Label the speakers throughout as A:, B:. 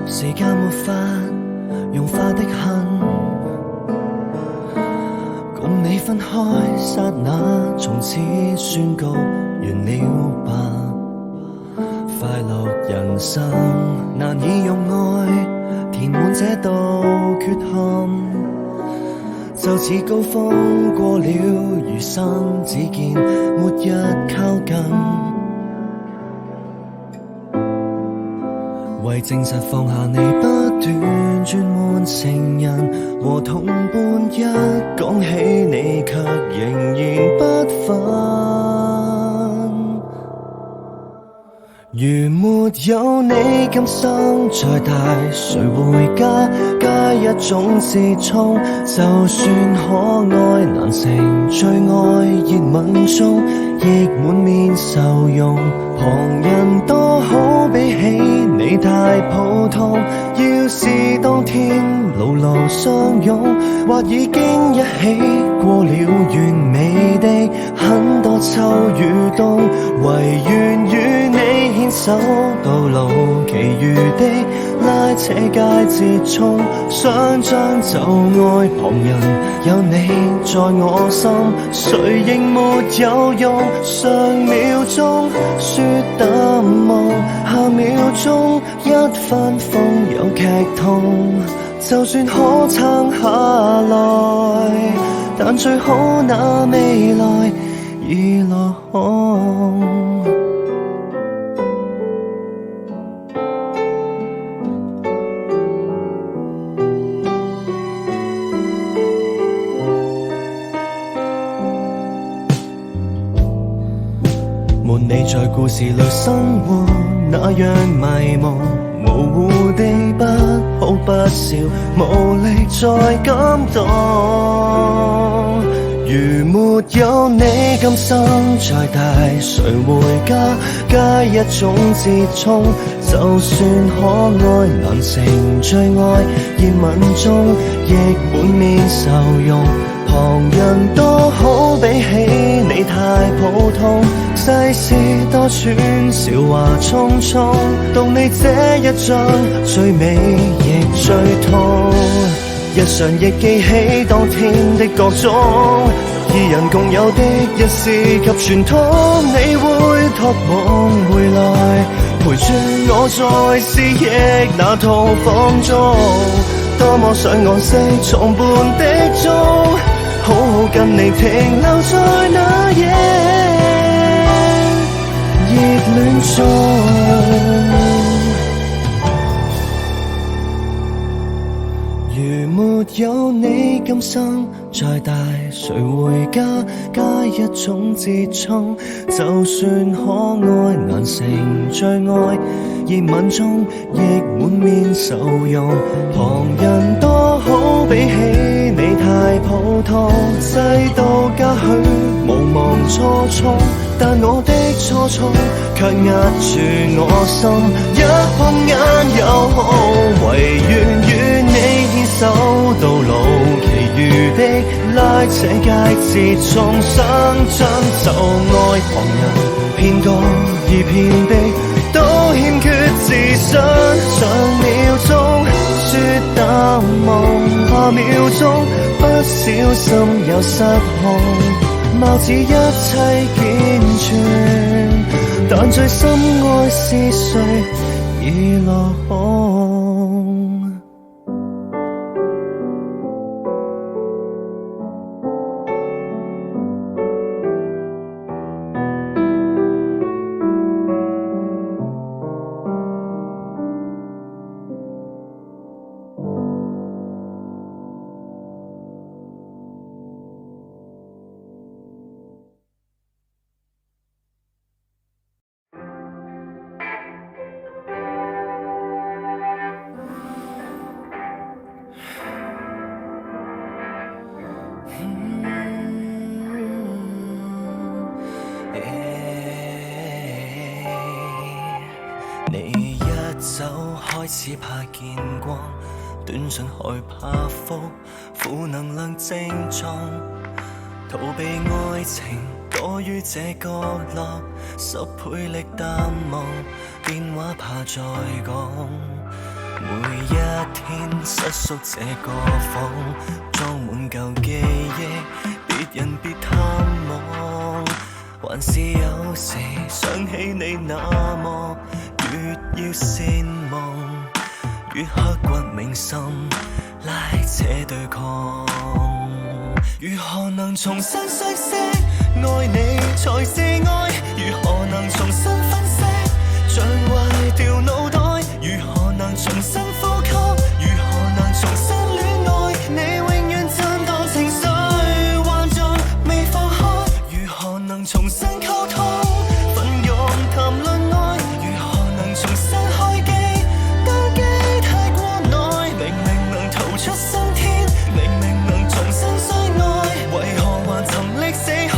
A: 時間沒法融化的恨，共你分開剎那，從此宣告完了吧。快樂人生難以用愛填滿這道缺陷，就似高峰過了，餘生只見末日靠近。為證實放下你，不斷轉換情人和同伴，一講起你卻仍然不忿。如沒有你，今生再大，誰會加一種自衝？就算可愛難成最愛，熱吻中亦滿面愁容。旁人多好，比起你太普通。要是當天牢牢相擁，或已經一起過了完美的很多秋與冬，唯願與你牽手到老，其餘的拉扯皆折衷。想將就愛旁人，有你在我心，誰仍沒有用。上秒鐘說淡夢，下秒鐘一番風有劇痛。就算可撐下來，但最好那未來已落空。沒你在故事裏生活那樣迷蒙，模糊地不哭不笑，無力再感動。如沒有你，今生再大，誰會加一種折衷？就算可愛難成最愛，熱吻中亦滿面愁容。旁人多好，比起你太普通。世事多舛，韶華匆匆，到你這一張最美亦最痛。日常亦記起當天的各種，二人共有的一絲及傳統。你會託夢回來，陪住我在思憶那套房中。多麼想按時重伴的鐘，好好跟你停留在那夜熱戀中。如沒有你，今生再大，誰會加一種折衷？就算可愛難成最愛，熱吻中亦滿面愁容。旁人多好，比起你太普通。世道嘉許無忘初衷，但我的初衷卻壓住我心。一碰眼又好，唯願與你牽手到老，其餘的拉扯皆折衷。想將就愛旁人，騙過而騙的都欠缺自信。上秒鐘說淡夢，下秒鐘不小心又失控。貌似一切健全，但最深愛是誰已落空。你一走開始怕見光，短信害怕覆，負能量症狀，逃避愛情躲於這角落，10倍力淡忘，電話怕再講。每一天瑟縮這個房，裝滿舊記憶，別人別探望。還是有時想起你那幕，越要善忘，越刻骨銘心，拉扯對抗。如何能重新相識？愛你才是愛，如何能重新分析？像壞掉腦袋，如何能重新呼吸？如何能重新戀愛？你永遠震盪情緒，幻象未放開。如何能重新溝通？奮勇談論愛，如何能重新開機？動機太過耐，明明能逃出生天，明明能重新相愛，為何還沉溺死海？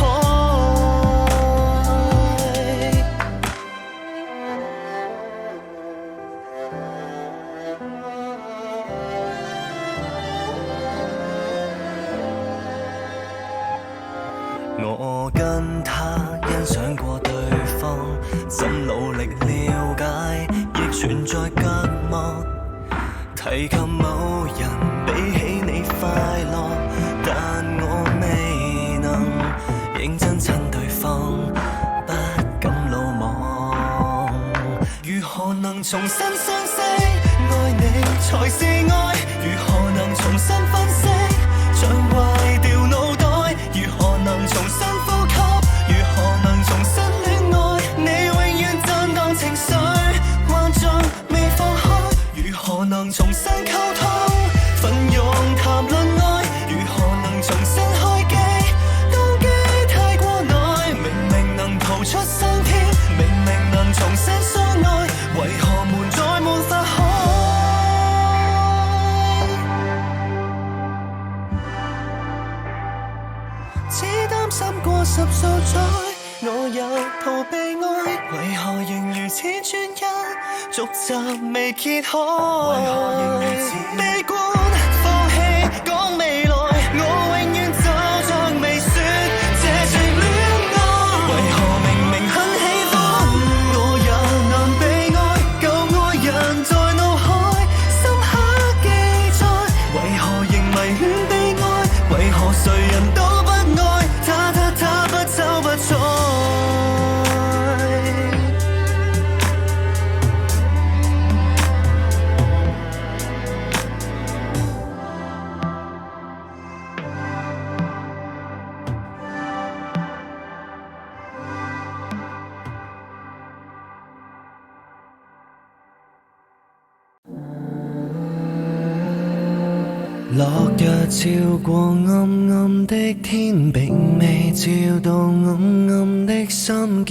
A: 我跟他欣賞過對方，怎努力了解，亦存在隔膜。提及某人比起你快樂，但我未能認真親對方，不敢魯莽。如何能重新相識？愛你才是愛，如何能重新分析？像壞掉腦袋，如何能重新呼吸？如何能重新戀愛？你永遠震盪情緒，幻象未放開。如何能重新溝通？奮勇談論愛，如何能重新開機？動機太過耐，明明能逃出生天，明明能重新相愛，為何門再沒法開？只擔心過十數載，我又逃避愛，為何仍如此專一，續集未揭開？為何仍如此悲觀，放棄講未來，我永遠就像未說這情戀愛。為何明明很喜歡，我也難被愛，舊愛人在腦海深刻記載，為何仍迷戀被愛？為何誰人都不愛他不瞅不睬？落日照過暗暗的天，並未照到暗暗的心結。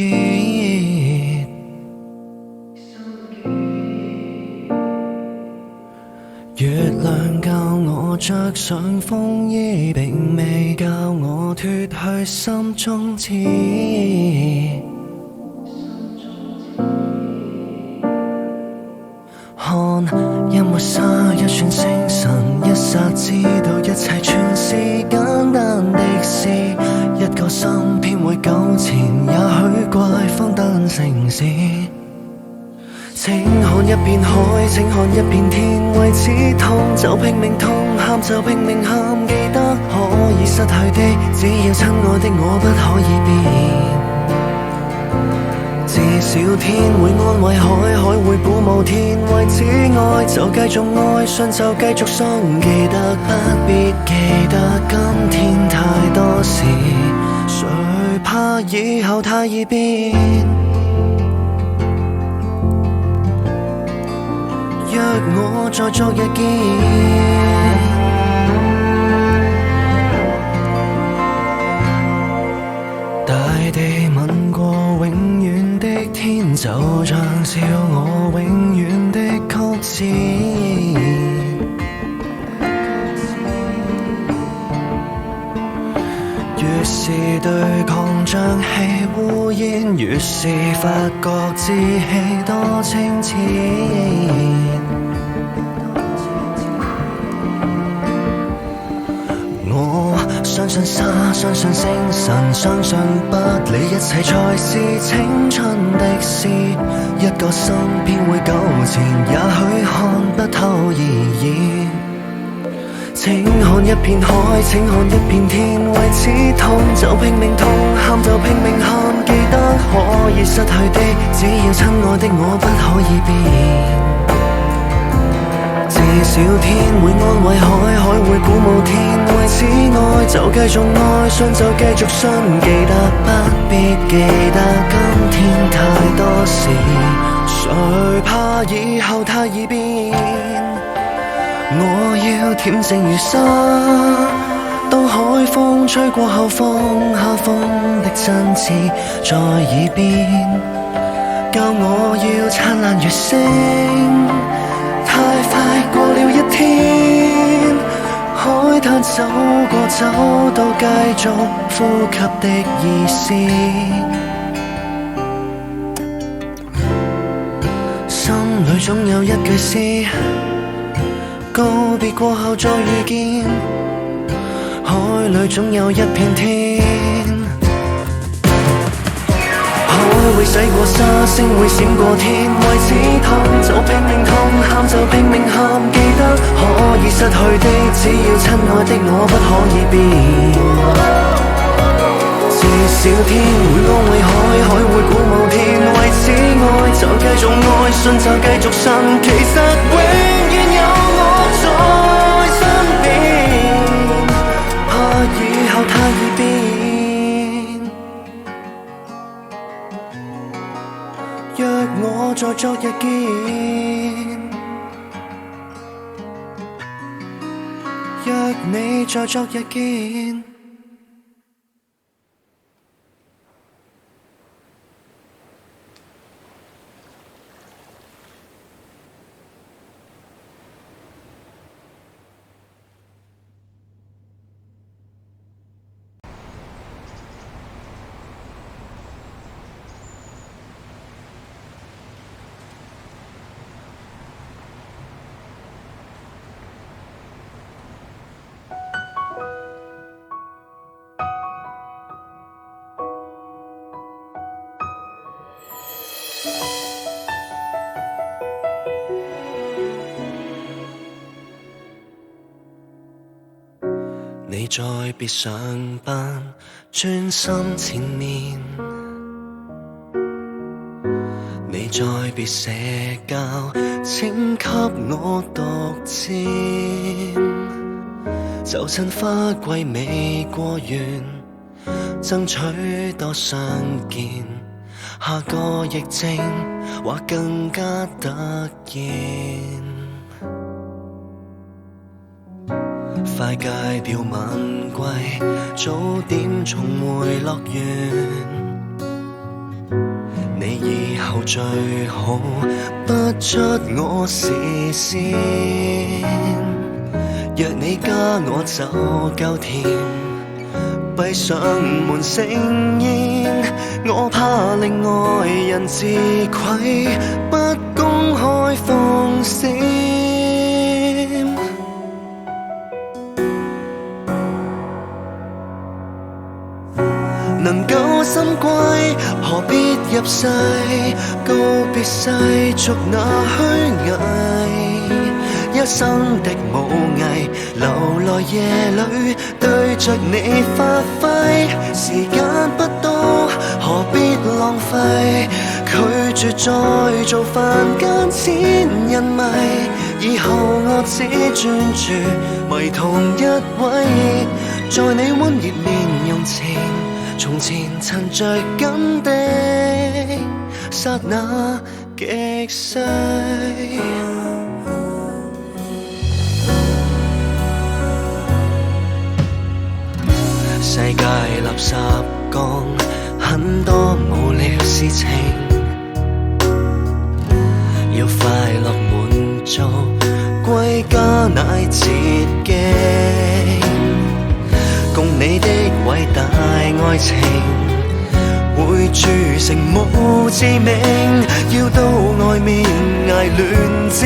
A: 月亮教我着上風衣，並未教我脫去心中刺。看一抹沙，一串星辰，一剎知道一切全是簡單的事。一個心偏會糾纏，也許怪荒誕城市。請看一片海，請看一片天，為此痛就拼命痛，喊就拼命喊。記得可以失去的，只要親愛的我不可以變。至少天會安慰海，海會鼓舞天。為此愛就繼續愛，信就繼續信。記得不必記得今天太多事，誰怕以後太易變？約我在昨日見。大地吻過永遠的天，就像笑我永遠的曲線。越是對抗瘴氣烏煙，越是發覺志氣多清淺。我相信沙，相信星辰，相信不理一切才是青春的詩。一個心偏會糾纏，也許看不透意義。請看一片海，請看一片天，為此痛就拼命痛，喊就拼命喊。記得可以失去的，只要親愛的我不可以變。至少天會安慰海，海會鼓舞天。為此愛就繼續愛，信就繼續信。記得不必記得今天太多事，誰怕以後太易變。我要恬靜如沙，當海風吹過後放下風的真摯在耳邊，教我要燦爛如星。太快過了一天，海灘走過走到繼續呼吸的意思。心裏總有一句詩，告別過後再遇見，海裏總有一片天。海會洗過沙，星會閃過天，為此痛就拼命痛，喊就拼命喊。記得可以失去的，只要親愛的我不可以變。至少天會安慰海，海會鼓舞天。為此愛就繼續愛，信就繼續信。其實永遠有我在身邊，怕以後太易變。若我在昨日見，若你在昨日見。你再別上班，專心前面。你再別社交，請給我獨佔。就趁花季未過完，爭取多相見。下個疫症或更加突然。快戒掉晚歸，早點重回樂園。你以後最好不出我視線。若你加我就夠甜，閉上門盛宴。我怕令外人自愧，不公開放閃。能夠心歸，何必入世？告別世俗那虛偽，一生的武藝，留來夜裏對着你發揮。時間不多，何必浪費？拒絕再做凡間千人迷，以後我只專注迷同一位，在你溫熱面容前。從前曾着緊的剎那極細，世界垃圾缸，很多無聊事情，要快樂滿足，歸家乃捷徑。共你的偉大愛情，會鑄成墓誌銘。要到外面捱亂戰，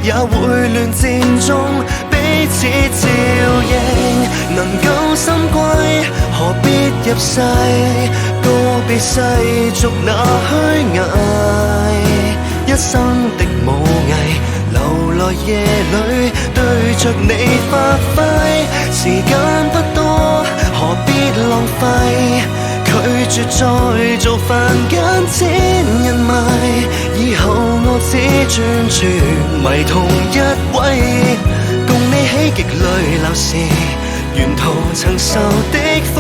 A: 也會亂戰中彼此照應。能夠心歸，何必入世告別世俗那虛偽，一生的武藝留來夜裏對着你發揮，時間不多何必浪費，拒絕再做凡間千人迷，以後我只專注迷同一位，共你喜極淚流時沿途曾受的苦，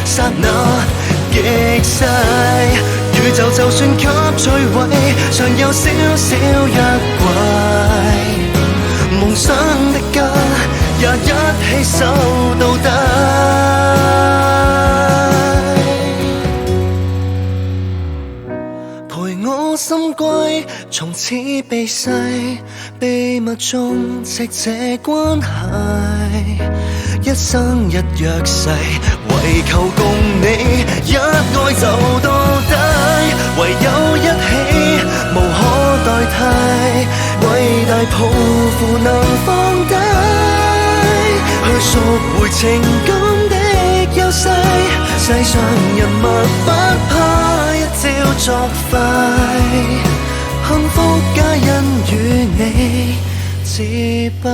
A: 剎那極細，宇宙就算給摧毀，尚有少少約櫃，夢想的家也一起守到底。心歸，從此避世，秘密中戚這關係，一生一約誓，為求共你一愛就到底，唯有一起無可代替，偉大抱負能放低，去贖回情感的優勢，世上人物不怕一朝作廢，幸福皆因與你自閉。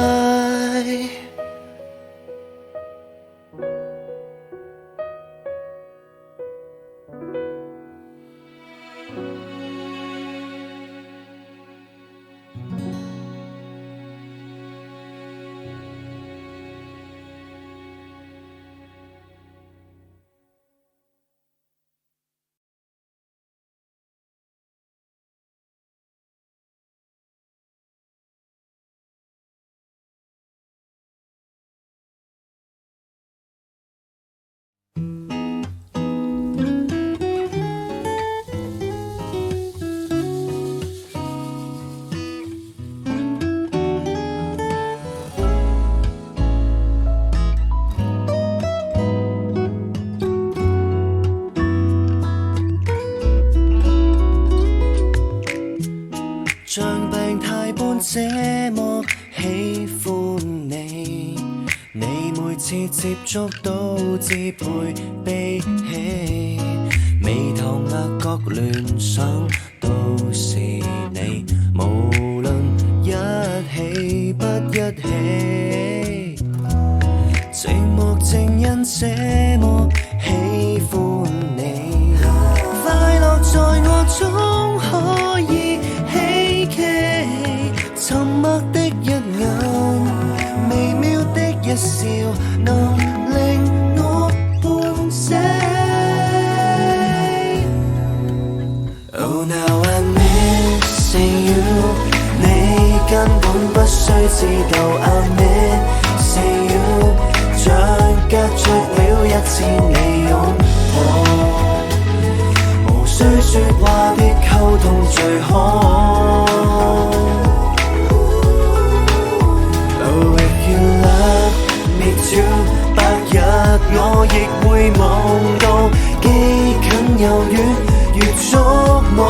A: 像病態般這麼喜歡你，你每次接觸都自賠悲喜，眉頭額角聯想都是你，無論一起不一起，寂寞正因這麼喜歡你，快樂在我中可以沉默的一眼，微妙的一笑，能令我半死。Oh now I'm missing you， 你根本不需知道 I'm missing you， 像隔着了一千里擁抱，無需說話的溝通最好。白日我亦會望到，既近又遠，越觸摸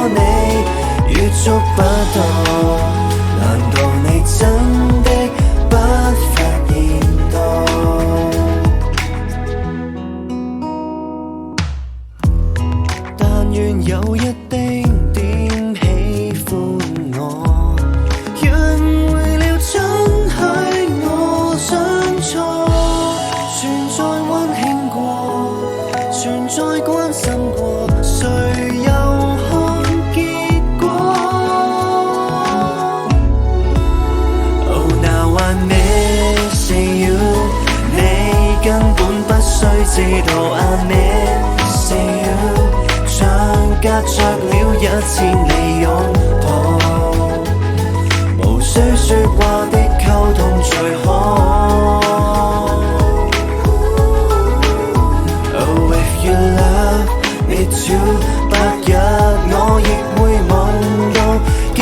A: 你越觸不到，難道你真的不發現到？但願有一丁點喜歡我，讓會了准許我相錯，存在溫馨過，存在關心過，誰又看結果 Oh now I'm missing you， 你根本不需知道 I'm missing you， 像隔着了一千里擁抱，無需說話的溝通最好。白日我亦會望到，既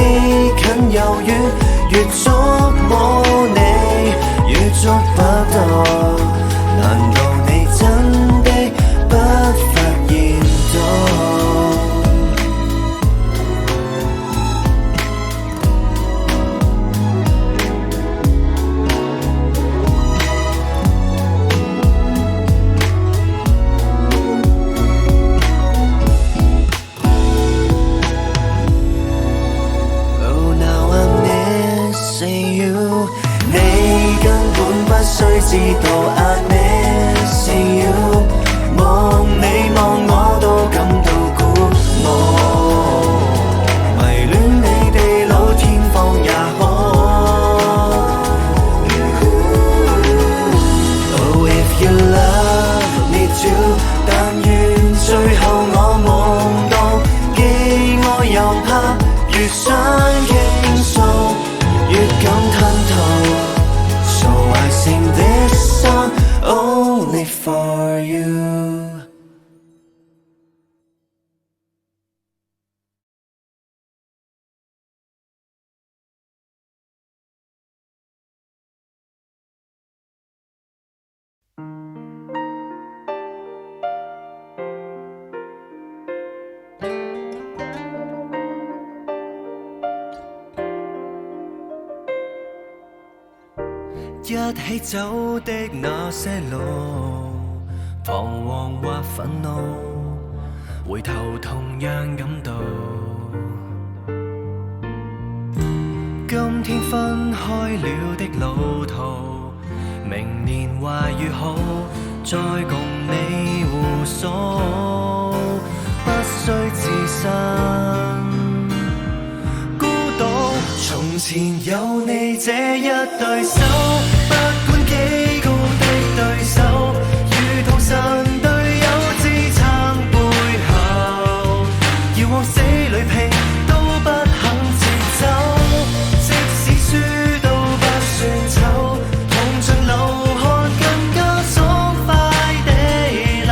A: 近又遠，越觸摸你越觸不到，難道你真的不發現到？知道 I missing you， 望你望我都感到鼓舞，迷戀你地老天荒也好。Oh if you love me too， 但願最後我夢到既愛又怕，越想傾訴越感吞吐。So I sing this song only for you。 一起走的那些路，彷徨或憤怒，回頭同樣感到。今天分開了的路途，明年話越好，再共你互訴，不需自身孤獨。從前有你這一對手，不管幾高的對手，如同神隊友支撐背後，遙往死裏拼都不肯接走，即使輸都不算醜，同場流汗更加爽快地流，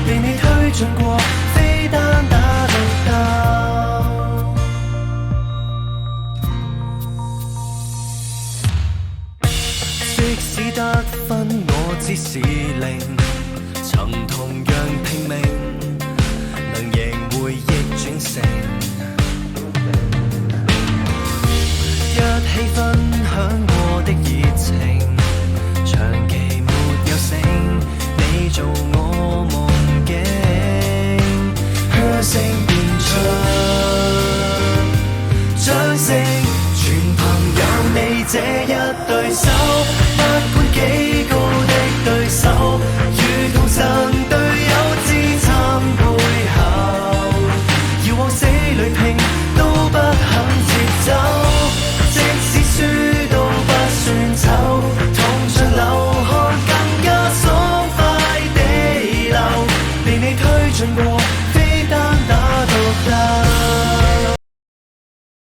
A: 被你推進過非單打獨鬥。即使得分我知是零，曾同樣拼命，能贏回憶轉成一起分享過的熱情，長期沒有醒，你做我夢境，噓聲變出掌聲，全憑有你這一對手。